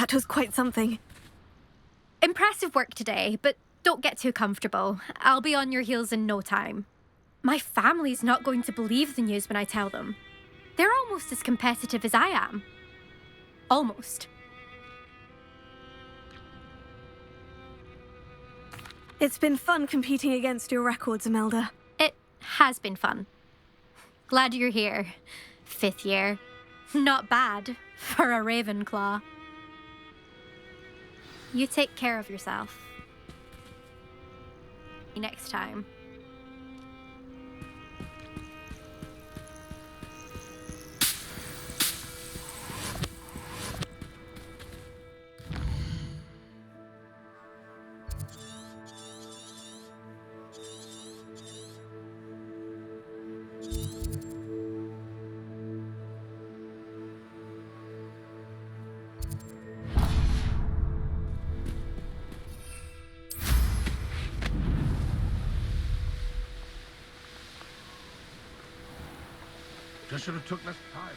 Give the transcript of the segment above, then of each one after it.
That was quite something. Impressive work today, but don't get too comfortable. I'll be on your heels in no time. My family's not going to believe the news when I tell them. They're almost as competitive as I am. Almost. It's been fun competing against your records, Imelda. It has been fun. Glad you're here. 5th year. Not bad for a Ravenclaw. You take care of yourself. Next time. Just should have took less time.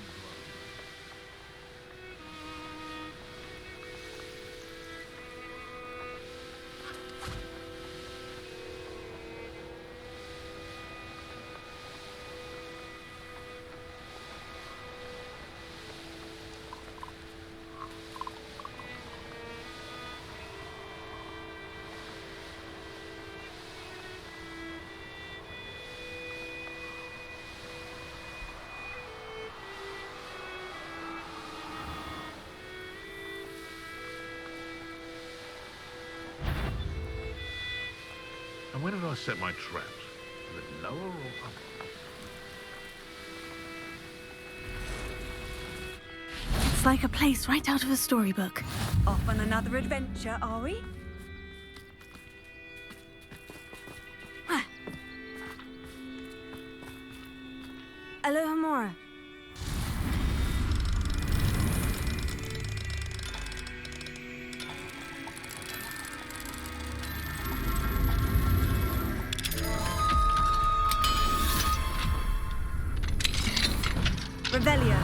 And where did I set my traps? A bit lower or up? It's like a place right out of a storybook. Off on another adventure, are we? Alohomora. Revelio.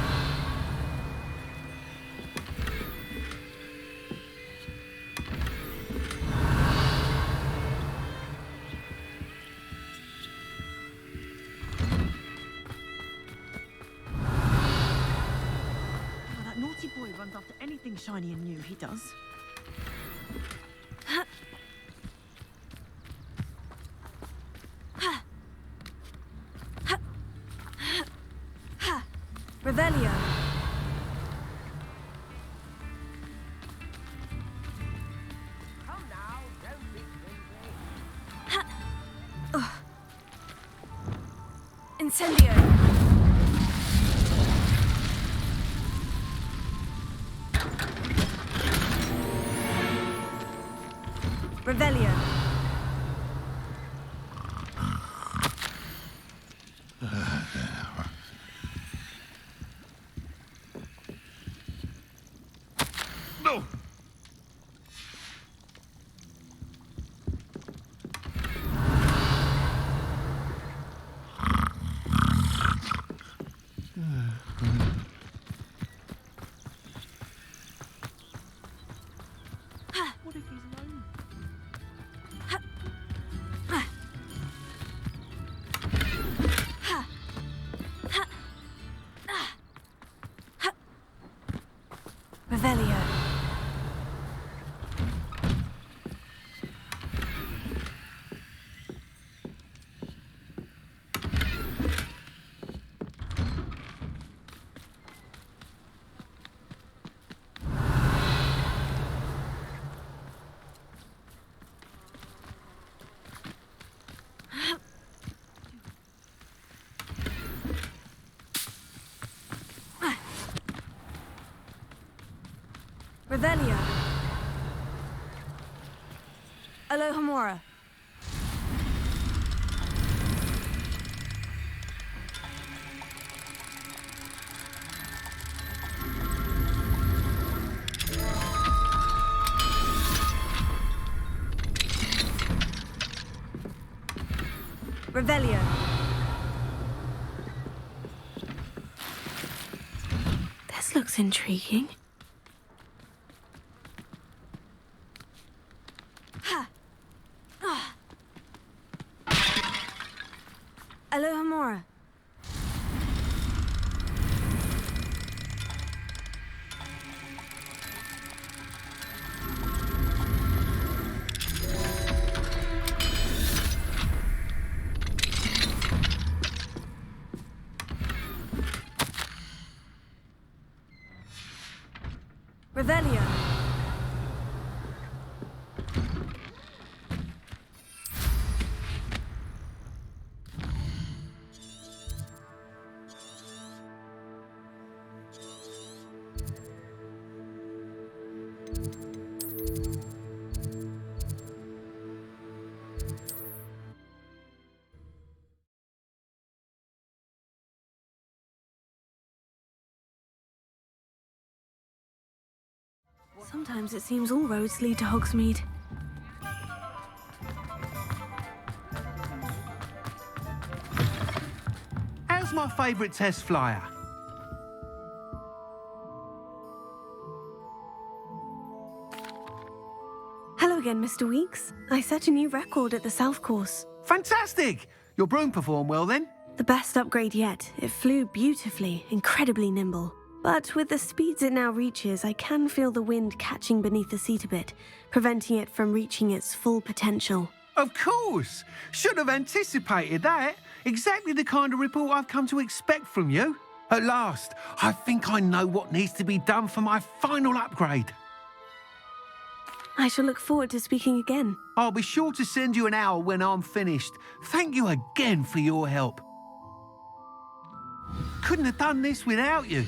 Oh, that naughty boy runs after anything shiny and new, he does. Revelio. Come now, don't be crazy. Incendio. Revelio. No! What if he's alone? Revelio. Revelio. Alohomora. Revelio. This looks intriguing. more. Revelio. Sometimes it seems all roads lead to Hogsmeade. How's my favourite test flyer? Hello again, Mr. Weeks. I set a new record at the South Course. Fantastic! Your broom performed well then? The best upgrade yet. It flew beautifully, incredibly nimble. But with the speeds it now reaches, I can feel the wind catching beneath the seat a bit, preventing it from reaching its full potential. Of course! Should have anticipated that. Exactly the kind of report I've come to expect from you. At last, I think I know what needs to be done for my final upgrade. I shall look forward to speaking again. I'll be sure to send you an owl when I'm finished. Thank you again for your help. Couldn't have done this without you.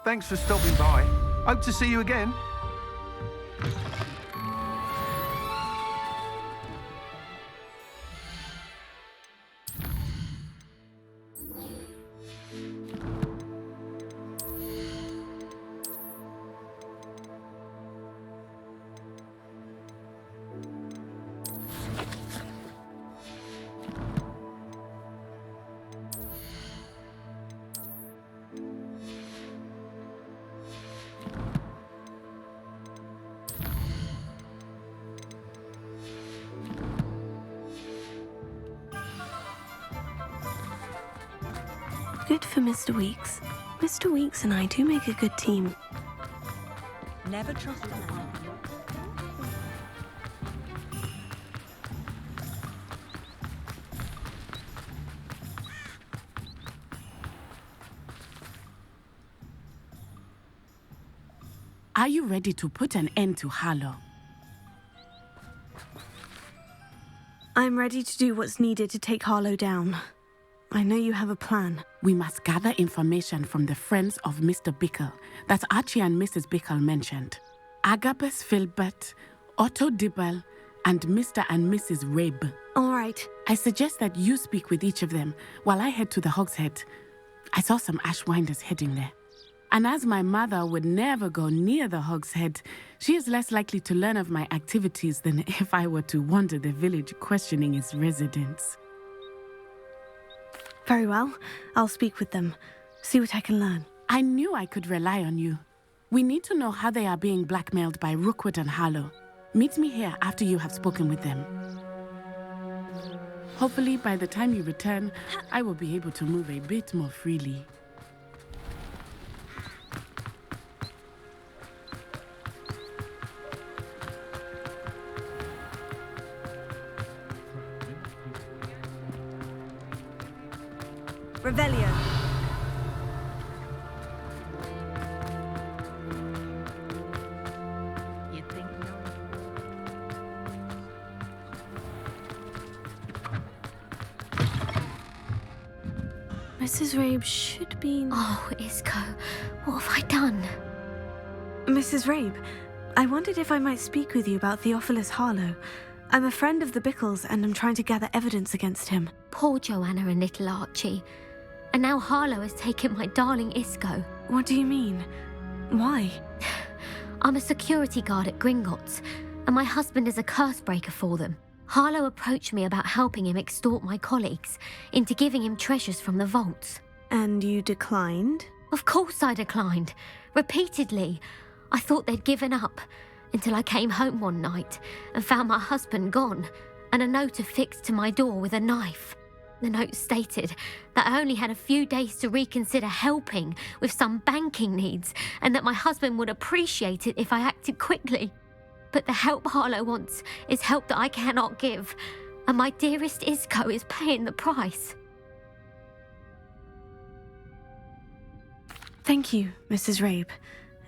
Thanks for stopping by. Hope to see you again. Good for Mr. Weeks. Mr. Weeks and I do make a good team. Never trust a man. Are you ready to put an end to Harlow? I'm ready to do what's needed to take Harlow down. I know you have a plan. We must gather information from the friends of Mr. Bickle that Archie and Mrs. Bickle mentioned. Agabus Filbert, Otto Dibble, and Mr. and Mrs. Rabe. All right. I suggest that you speak with each of them while I head to the Hogshead. I saw some Ashwinders heading there. And as my mother would never go near the Hogshead, she is less likely to learn of my activities than if I were to wander the village questioning its residents. Very well. I'll speak with them. See what I can learn. I knew I could rely on you. We need to know how they are being blackmailed by Rookwood and Harlow. Meet me here after you have spoken with them. Hopefully, by the time you return, I will be able to move a bit more freely. Revelio. You think no? Mrs. Rabe should be... Oh, Isco, what have I done? Mrs. Rabe, I wondered if I might speak with you about Theophilus Harlow. I'm a friend of the Bickles and I'm trying to gather evidence against him. Poor Joanna and little Archie. And now Harlow has taken my darling Isco. What do you mean? Why? I'm a security guard at Gringotts, and my husband is a curse breaker for them. Harlow approached me about helping him extort my colleagues into giving him treasures from the vaults. And you declined? Of course I declined. Repeatedly. I thought they'd given up, until I came home one night and found my husband gone, and a note affixed to my door with a knife. The note stated that I only had a few days to reconsider helping with some banking needs, and that my husband would appreciate it if I acted quickly. But the help Harlow wants is help that I cannot give, and my dearest Isco is paying the price. Thank you, Mrs. Rabe.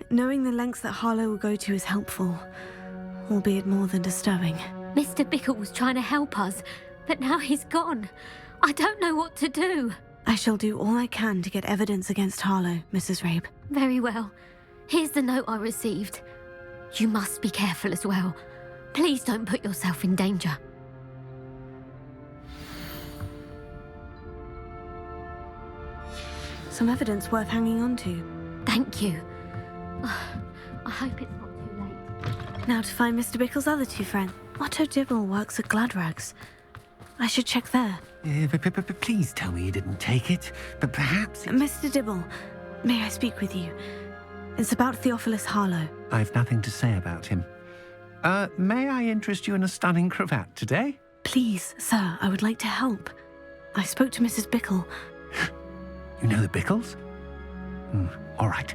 Knowing the lengths that Harlow will go to is helpful, albeit more than disturbing. Mr. Bickle was trying to help us, but now he's gone. I don't know what to do. I shall do all I can to get evidence against Harlow, Mrs. Rabe. Very well. Here's the note I received. You must be careful as well. Please don't put yourself in danger. Some evidence worth hanging on to. Thank you. I hope it's not too late. Now to find Mr. Bickle's other two friends. Otto Dibble works at Gladrags. I should check there. But please tell me you didn't take it. But perhaps... Mr. Dibble, may I speak with you? It's about Theophilus Harlow. I've nothing to say about him. May I interest you in a stunning cravat today? Please, sir, I would like to help. I spoke to Mrs. Bickle. You know the Bickles? All right.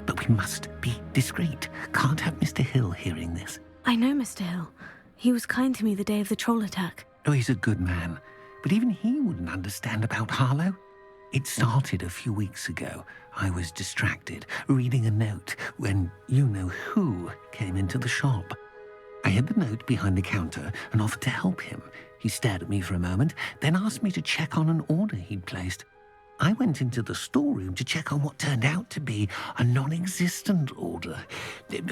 But we must be discreet. Can't have Mr. Hill hearing this. I know Mr. Hill. He was kind to me the day of the troll attack. Oh, he's a good man. But even he wouldn't understand about Harlow. It started a few weeks ago. I was distracted, reading a note, when you-know-who came into the shop. I hid the note behind the counter and offered to help him. He stared at me for a moment, then asked me to check on an order he'd placed. I went into the storeroom to check on what turned out to be a non-existent order.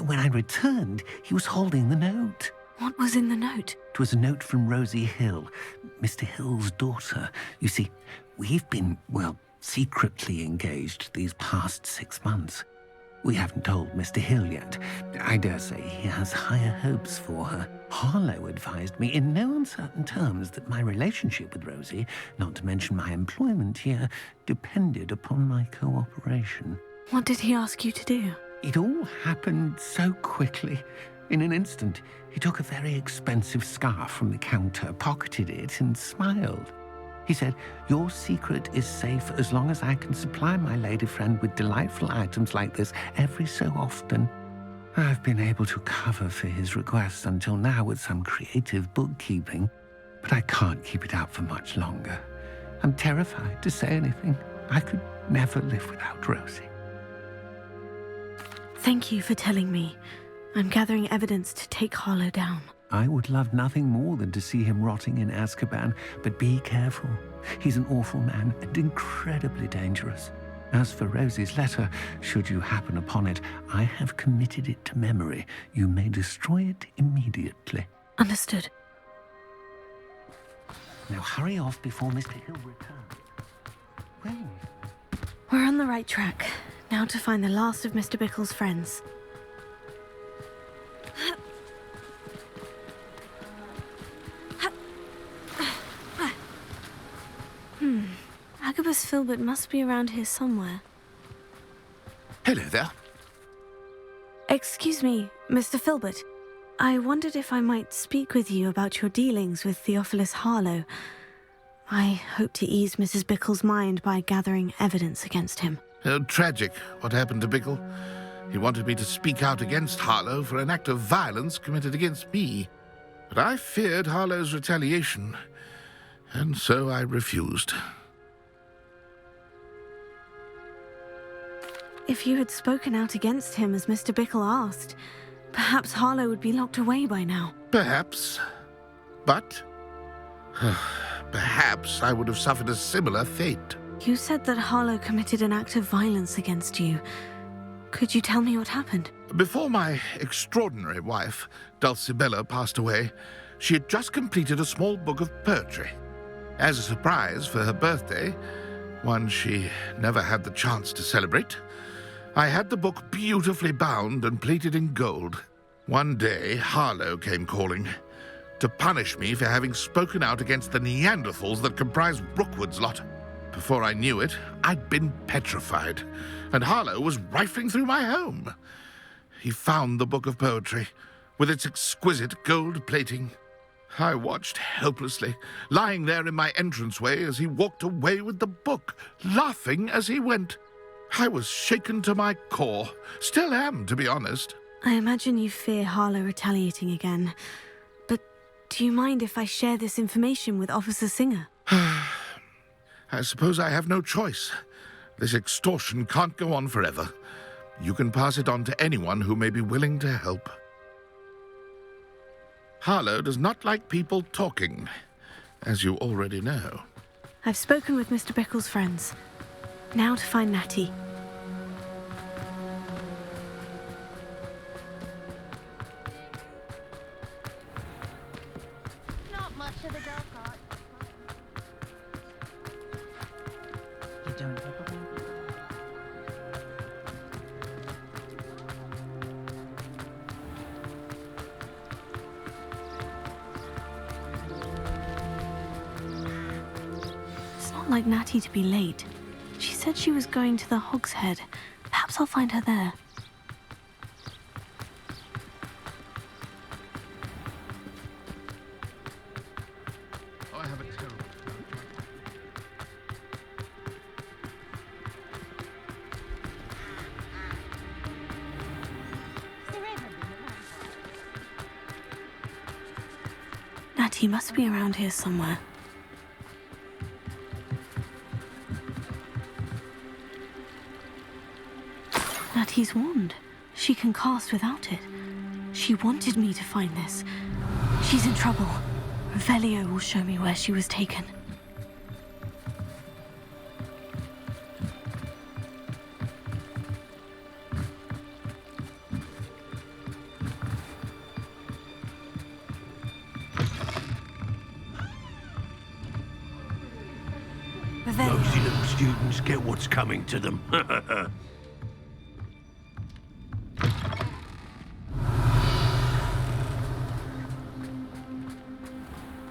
When I returned, he was holding the note. What was in the note? It was a note from Rosie Hill, Mr. Hill's daughter. You see, we've been, secretly engaged these past 6 months. We haven't told Mr. Hill yet. I dare say he has higher hopes for her. Harlow advised me in no uncertain terms that my relationship with Rosie, not to mention my employment here, depended upon my cooperation. What did he ask you to do? It all happened so quickly. In an instant, he took a very expensive scarf from the counter, pocketed it, and smiled. He said, "Your secret is safe as long as I can supply my lady friend with delightful items like this every so often." I've been able to cover for his request until now with some creative bookkeeping, but I can't keep it up for much longer. I'm terrified to say anything. I could never live without Rosie. Thank you for telling me. I'm gathering evidence to take Harlow down. I would love nothing more than to see him rotting in Azkaban, but be careful. He's an awful man and incredibly dangerous. As for Rosie's letter, should you happen upon it, I have committed it to memory. You may destroy it immediately. Understood. Now hurry off before Mr. Hill returns. Well, We're on the right track. Now to find the last of Mr. Bickle's friends. Agabus Filbert must be around here somewhere. Hello there. Excuse me, Mr. Filbert. I wondered if I might speak with you about your dealings with Theophilus Harlow. I hope to ease Mrs. Bickle's mind by gathering evidence against him. Tragic, what happened to Bickle. He wanted me to speak out against Harlow for an act of violence committed against me. But I feared Harlow's retaliation, and so I refused. If you had spoken out against him as Mr. Bickle asked, perhaps Harlow would be locked away by now. Perhaps. But perhaps I would have suffered a similar fate. You said that Harlow committed an act of violence against you. Could you tell me what happened? Before my extraordinary wife, Dulcibella, passed away, she had just completed a small book of poetry. As a surprise for her birthday, one she never had the chance to celebrate, I had the book beautifully bound and plated in gold. One day, Harlow came calling. to punish me for having spoken out against the Neanderthals that comprise Rookwood's lot. Before I knew it, I'd been petrified, and Harlow was rifling through my home. He found the book of poetry, with its exquisite gold plating. I watched helplessly, lying there in my entranceway as he walked away with the book, laughing as he went. I was shaken to my core. Still am, to be honest. I imagine you fear Harlow retaliating again. But do you mind if I share this information with Officer Singer? I suppose I have no choice. This extortion can't go on forever. You can pass it on to anyone who may be willing to help. Harlow does not like people talking, as you already know. I've spoken with Mr. Bickle's friends. Now to find Natty. Not much of the girl caught. You don't have a one. It's not like Natty to be late. She said she was going to the Hog's Head. Perhaps I'll find her there. I have a terrible... Natty must be around here somewhere. Natty's wand. She can cast without it. She wanted me to find this. She's in trouble. Revelio will show me where she was taken. Nosy little students get what's coming to them.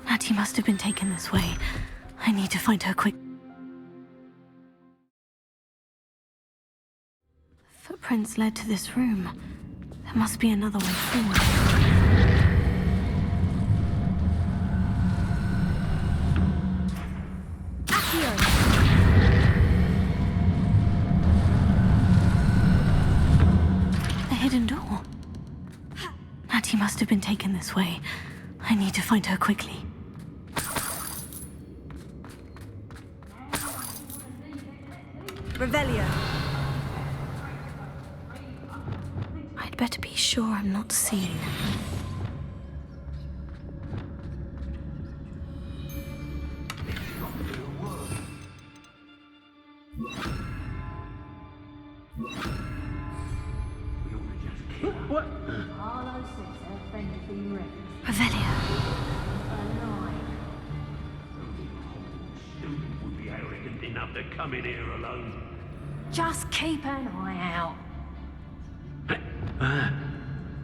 Natty must have been taken this way. I need to find her quick. Footprints led to this room. There must be another way forward. A hidden door. Natty must have been taken this way. I need to find her quickly. Revelio. I'd better be sure I'm not seen. What? Revelio. Student would be arrogant enough to come in here alone. Just keep an eye out.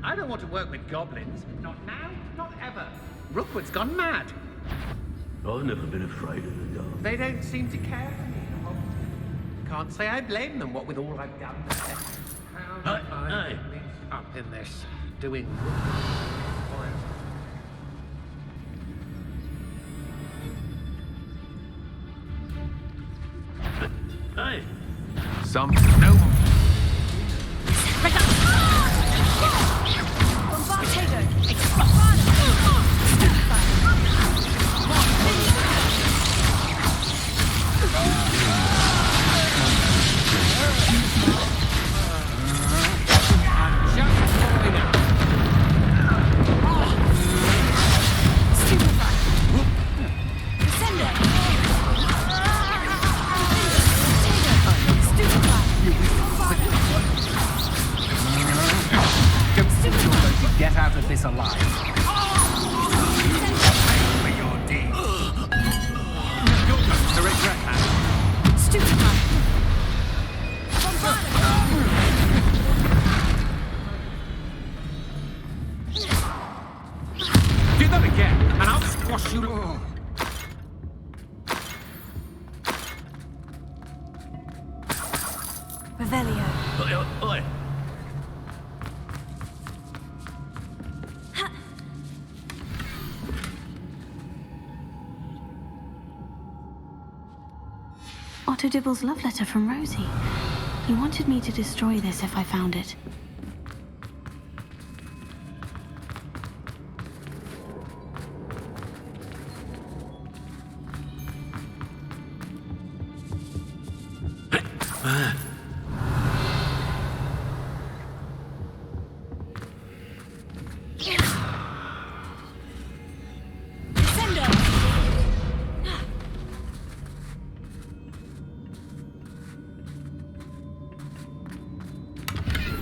I don't want to work with goblins. Not now, not ever. Rookwood's gone mad. I've never been afraid of the dark. They don't seem to care for me. Can't say I blame them, what with all I've done there. How do I get mixed up in this? Doing Hey! Some no. Get out of this alive. Revelio. Oi. Otto Dibble's love letter from Rosie. He wanted me to destroy this if I found it.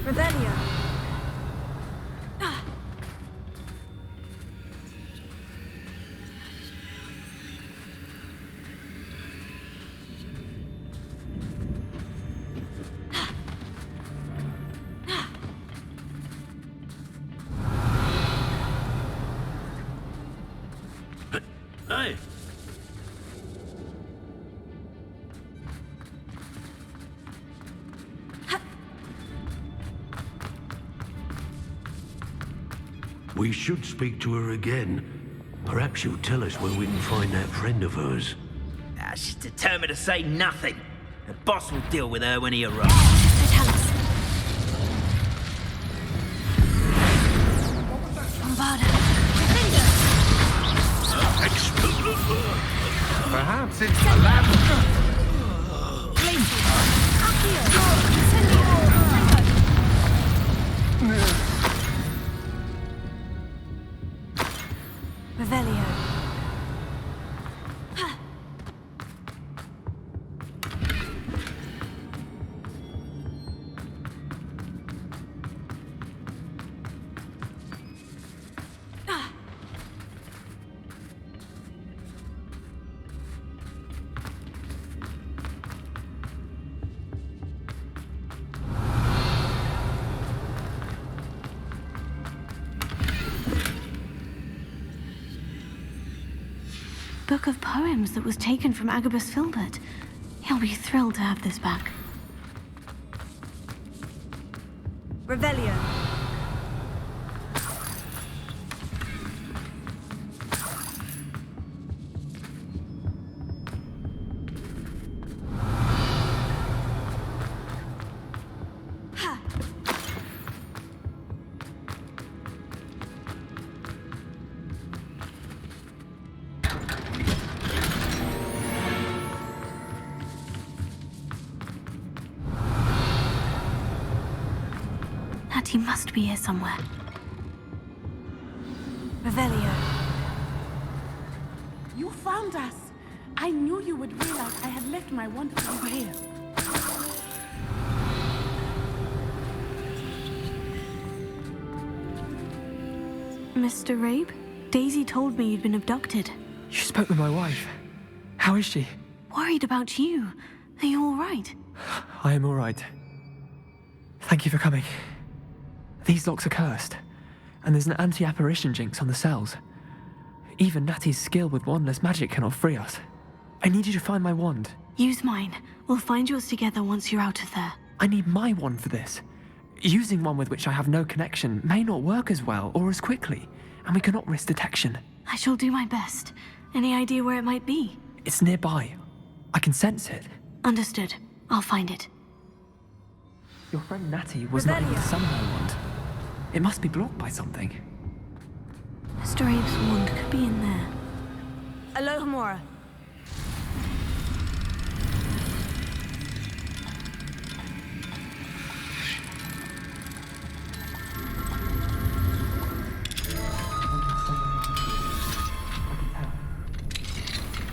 Revelio. Hey. We should speak to her again. Perhaps she'll tell us where we can find that friend of hers. She's determined to say nothing. The boss will deal with her when he arrives. Tell us. Bombarda. Perhaps it's the lab. Revelio. Book of poems that was taken from Agabus Filbert. He'll be thrilled to have this back. Revelio. Natty must be here somewhere. Revelio. You found us. I knew you would realize I had left my wand over here. Mr. Rabe? Daisy told me you'd been abducted. You spoke with my wife. How is she? Worried about you. Are you all right? I am all right. Thank you for coming. These locks are cursed, and there's an anti-apparition jinx on the cells. Even Natty's skill with wandless magic cannot free us. I need you to find my wand. Use mine. We'll find yours together once you're out of there. I need my wand for this. Using one with which I have no connection may not work as well or as quickly, and we cannot risk detection. I shall do my best. Any idea where it might be? It's nearby. I can sense it. Understood. I'll find it. Your friend Natty was not able to summon my wand. It must be blocked by something. Mr. Abe's wand could be in there. Alohomora.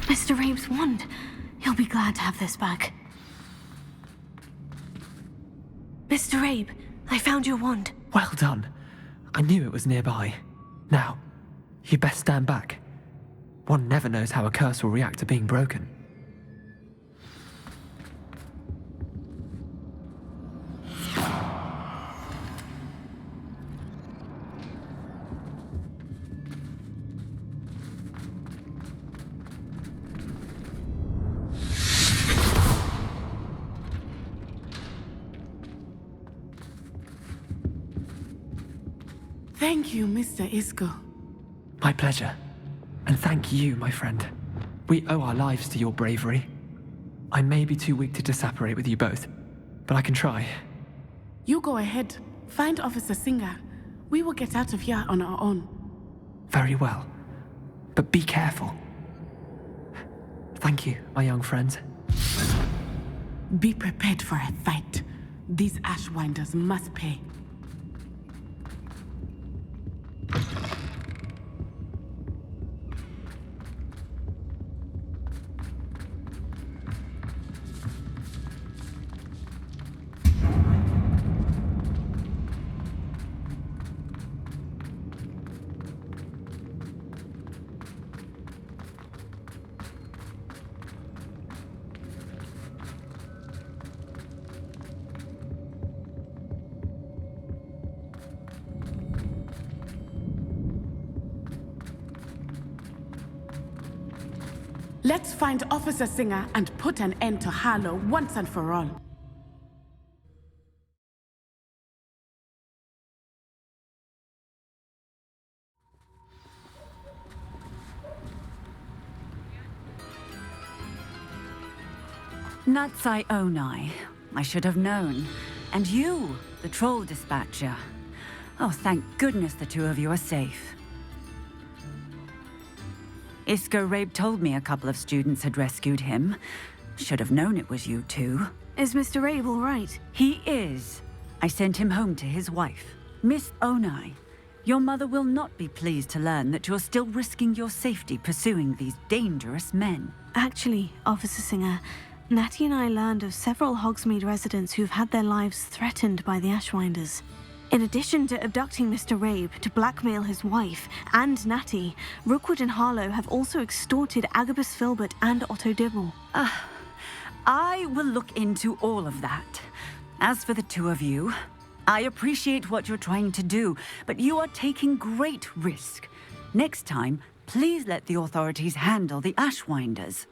Mr. Abe's wand. He'll be glad to have this back. Mr. Abe, I found your wand. Well done. I knew it was nearby. Now, you best stand back. One never knows how a curse will react to being broken. Thank you, Mr. Isco. My pleasure. And thank you, my friend. We owe our lives to your bravery. I may be too weak to disapparate with you both, but I can try. You go ahead. Find Officer Singer. We will get out of here on our own. Very well. But be careful. Thank you, my young friends. Be prepared for a fight. These Ashwinders must pay. Let's find Officer Singer and put an end to Harlow once and for all. Natsai Onai. I should have known. And you, the troll dispatcher. Oh, thank goodness the two of you are safe. Isco Rabe told me a couple of students had rescued him. Should have known it was you two. Is Mr. Rabe all right? He is. I sent him home to his wife. Miss Onai, your mother will not be pleased to learn that you're still risking your safety pursuing these dangerous men. Actually, Officer Singer, Natty and I learned of several Hogsmeade residents who've had their lives threatened by the Ashwinders. In addition to abducting Mr. Rabe to blackmail his wife and Natty, Rookwood and Harlow have also extorted Agabus Filbert and Otto Dibble. I will look into all of that. As for the two of you, I appreciate what you're trying to do, but you are taking great risk. Next time, please let the authorities handle the Ashwinders.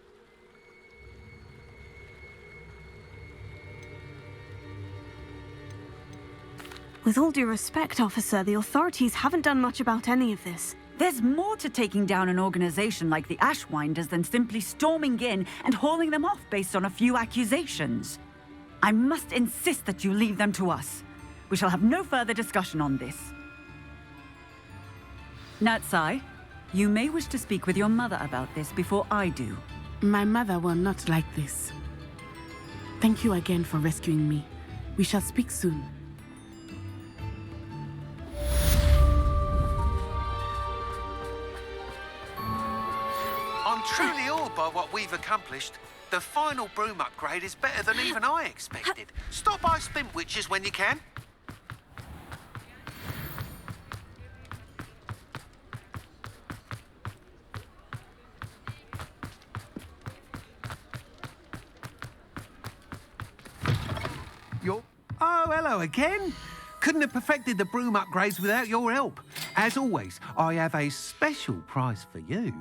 With all due respect, officer, the authorities haven't done much about any of this. There's more to taking down an organization like the Ashwinders than simply storming in and hauling them off based on a few accusations. I must insist that you leave them to us. We shall have no further discussion on this. Natsai, you may wish to speak with your mother about this before I do. My mother will not like this. Thank you again for rescuing me. We shall speak soon. I'm truly awed by what we've accomplished. The final broom upgrade is better than even I expected. Stop by Spintwitches when you can. Oh, hello again. Couldn't have perfected the broom upgrades without your help. As always, I have a special prize for you.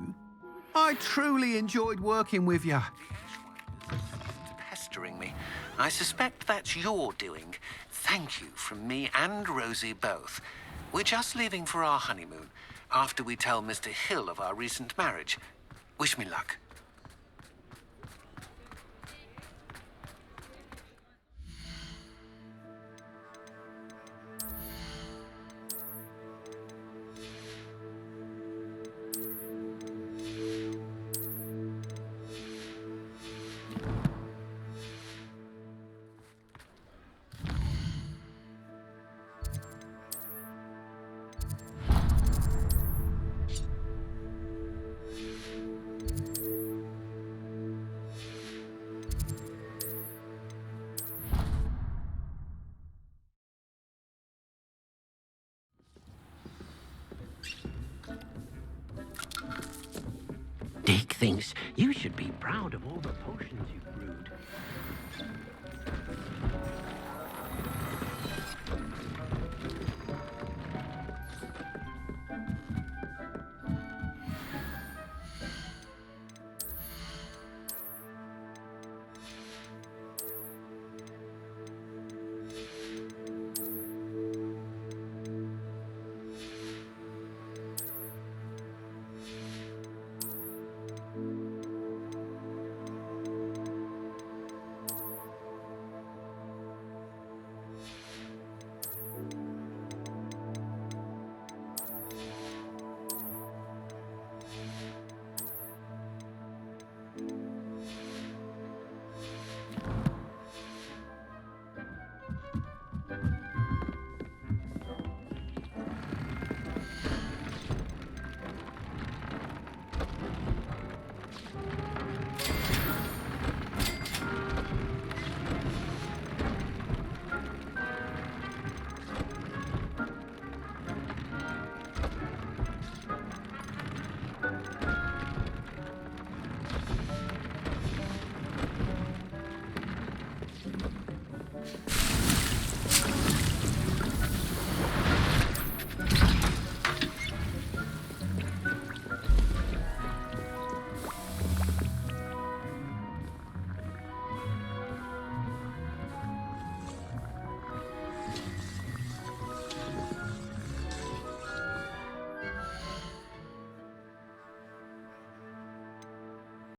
I truly enjoyed working with you. Pestering me. I suspect that's your doing. Thank you from me and Rosie both. We're just leaving for our honeymoon after we tell Mr. Hill of our recent marriage. Wish me luck. Dick thinks you should be proud of all the potions you've brewed.